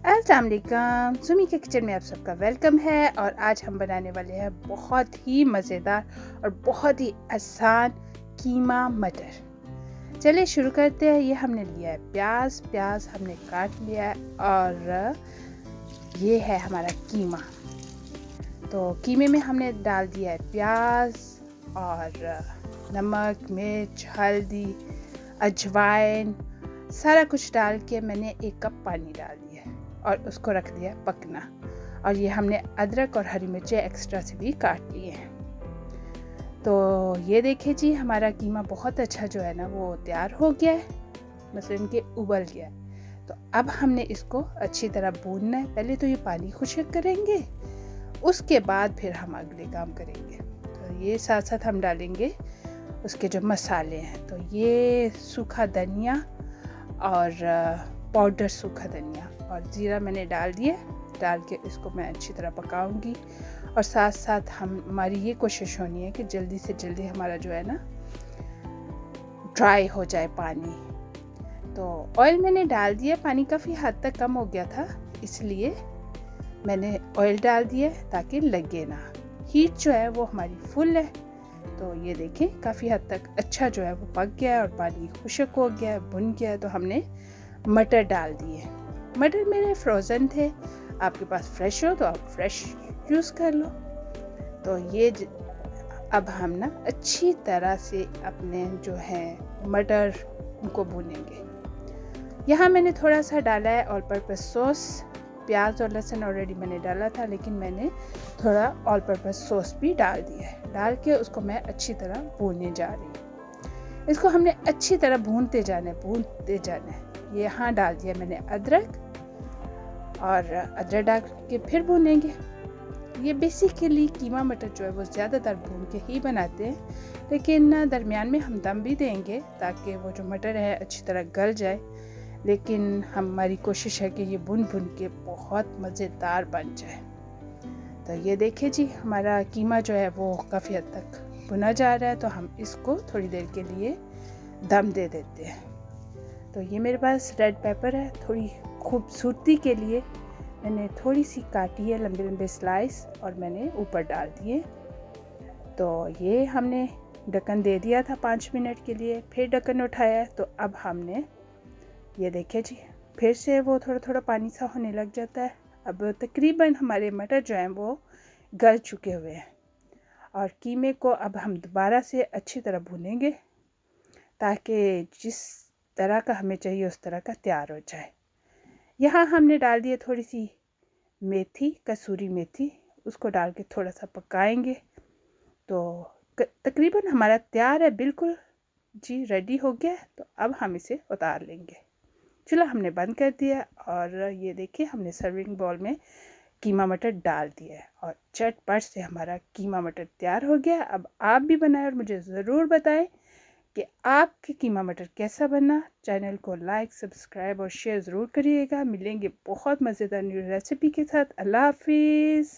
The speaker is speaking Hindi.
अस्सलाम वालेकुम, सुमी के किचन में आप सबका वेलकम है। और आज हम बनाने वाले हैं बहुत ही मज़ेदार और बहुत ही आसान कीमा मटर। चलिए शुरू करते हैं। ये हमने लिया है प्याज हमने काट लिया है और ये है हमारा कीमा। तो कीमे में हमने डाल दिया है प्याज और नमक, मिर्च, हल्दी, अजवाइन, सारा कुछ डाल के मैंने 1 कप पानी डाल दिया है और उसको रख दिया पकना। और ये हमने अदरक और हरी मिर्चें एक्स्ट्रा से भी काट लिए हैं। तो ये देखिए जी, हमारा कीमा बहुत अच्छा जो है ना वो तैयार हो गया है, मसलन कि उबल गया है। तो अब हमने इसको अच्छी तरह भूनना है। पहले तो ये पानी खुश्क करेंगे, उसके बाद फिर हम अगले काम करेंगे। तो ये साथ साथ हम डालेंगे उसके जो मसाले हैं। तो ये सूखा धनिया और पाउडर सूखा धनिया और ज़ीरा मैंने डाल दिए। डाल के इसको मैं अच्छी तरह पकाऊंगी और साथ साथ हमारी ये कोशिश होनी है कि जल्दी से जल्दी हमारा जो है ना ड्राई हो जाए पानी। तो ऑयल मैंने डाल दिया, पानी काफ़ी हद तक कम हो गया था, इसलिए मैंने ऑयल डाल दिया ताकि लगे ना। हीट जो है वो हमारी फुल है। तो ये देखें काफ़ी हद तक अच्छा जो है वो पक गया है और पानी खुश्क हो गया है, भुन गया है। तो हमने मटर डाल दिए। मटर मेरे फ्रोज़न थे, आपके पास फ्रेश हो तो आप फ्रेश यूज़ कर लो। तो ये अब हम ना अच्छी तरह से अपने जो है मटर उनको भूनेंगे। यहाँ मैंने थोड़ा सा डाला है ऑल पर्पस सॉस। प्याज और लहसुन ऑलरेडी मैंने डाला था, लेकिन मैंने थोड़ा ऑल पर्पस सॉस भी डाल दिया है। डाल के उसको मैं अच्छी तरह भूनने जा रही हूँ। इसको हमने अच्छी तरह भूनते जाना है। ये यहाँ डाल दिया मैंने अदरक और अदरक डाल के फिर भूनेंगे। ये बेसिकली कीमा मटर जो है वो ज़्यादातर भून के ही बनाते हैं, लेकिन दरमियान में हम दम भी देंगे ताकि वो जो मटर है अच्छी तरह गल जाए। लेकिन हमारी कोशिश है कि ये भुन के बहुत मज़ेदार बन जाए। तो ये देखिए जी, हमारा कीमा जो है वो काफ़ी हद तक भुना जा रहा है। तो हम इसको थोड़ी देर के लिए दम दे देते हैं। तो ये मेरे पास रेड पेपर है, थोड़ी खूबसूरती के लिए मैंने थोड़ी सी काटी है लंबे लंबे स्लाइस और मैंने ऊपर डाल दिए। तो ये हमने ढक्कन दे दिया था 5 मिनट के लिए, फिर ढक्कन उठाया। तो अब हमने ये देखिए जी, फिर से वो थोड़ा थोड़ा पानी सा होने लग जाता है। अब तकरीबन हमारे मटर जो हैं वो गल चुके हुए हैं और कीमे को अब हम दोबारा से अच्छी तरह भूनेंगे ताकि जिस तरह का हमें चाहिए उस तरह का तैयार हो जाए। यहाँ हमने डाल दिए थोड़ी सी मेथी, कसूरी मेथी, उसको डाल के थोड़ा सा पकाएंगे। तो तकरीबन हमारा तैयार है, बिल्कुल जी रेडी हो गया। तो अब हम इसे उतार लेंगे। चलो हमने बंद कर दिया और ये देखिए हमने सर्विंग बाउल में कीमा मटर डाल दिया है और झटपट से हमारा कीमा मटर तैयार हो गया। अब आप भी बनाएं और मुझे ज़रूर बताएं कि आपके कीमा मटर कैसा बना। चैनल को लाइक, सब्सक्राइब और शेयर ज़रूर करिएगा। मिलेंगे बहुत मज़ेदार न्यू रेसिपी के साथ। अल्लाह हाफिज़।